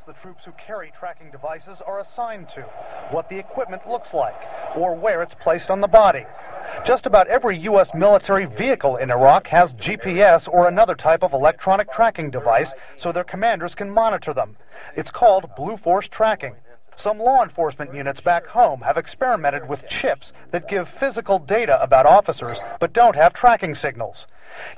the troops who carry tracking devices are assigned to, what the equipment looks like, or where it's placed on the body. Just about every U.S. military vehicle in Iraq has GPS or another type of electronic tracking device so their commanders can monitor them. It's called Blue Force tracking. Some law enforcement units back home have experimented with chips that give physical data about officers but don't have tracking signals.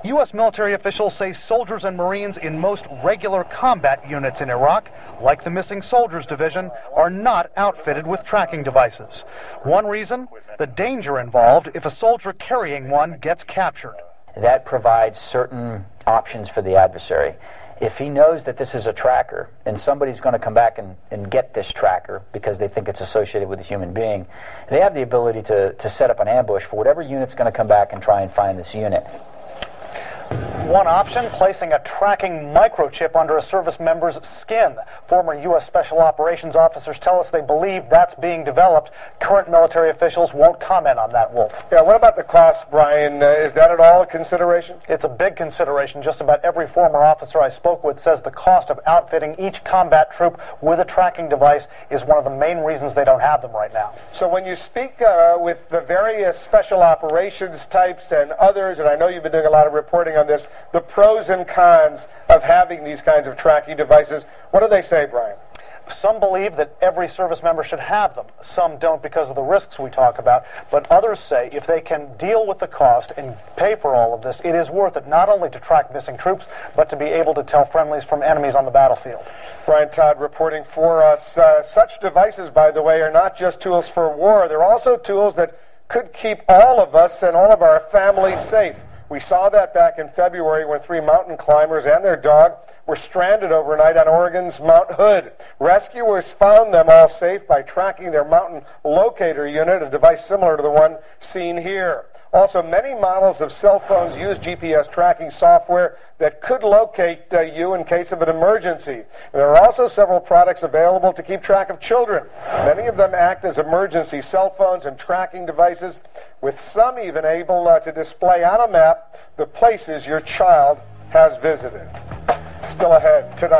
U.S. military officials say soldiers and Marines in most regular combat units in Iraq, like the Missing Soldiers Division, are not outfitted with tracking devices. One reason? The danger involved if a soldier carrying one gets captured. That provides certain options for the adversary. If he knows that this is a tracker and somebody's going to come back and get this tracker because they think it's associated with a human being, they have the ability to set up an ambush for whatever unit's going to come back and try and find this unit. One option, placing a tracking microchip under a service member's skin. Former U.S. Special Operations officers tell us they believe that's being developed. Current military officials won't comment on that, Wolf. Yeah, what about the cost, Brian? Is that at all a consideration? It's a big consideration. Just about every former officer I spoke with says the cost of outfitting each combat troop with a tracking device is one of the main reasons they don't have them right now. So when you speak with the various special operations types and others, and I know you've been doing a lot of reporting on this, the pros and cons of having these kinds of tracking devices, what do they say, Brian? Some believe that every service member should have them. Some don't because of the risks we talk about. But others say if they can deal with the cost and pay for all of this, it is worth it not only to track missing troops, but to be able to tell friendlies from enemies on the battlefield. Brian Todd reporting for us. Such devices, by the way, are not just tools for war. They're also tools that could keep all of us and all of our families safe. We saw that back in February when 3 mountain climbers and their dog were stranded overnight on Oregon's Mount Hood. Rescuers found them all safe by tracking their mountain locator unit, a device similar to the one seen here. Also, many models of cell phones use GPS tracking software that could locate you in case of an emergency. There are also several products available to keep track of children. Many of them act as emergency cell phones and tracking devices, with some even able to display on a map the places your child has visited. Still ahead tonight.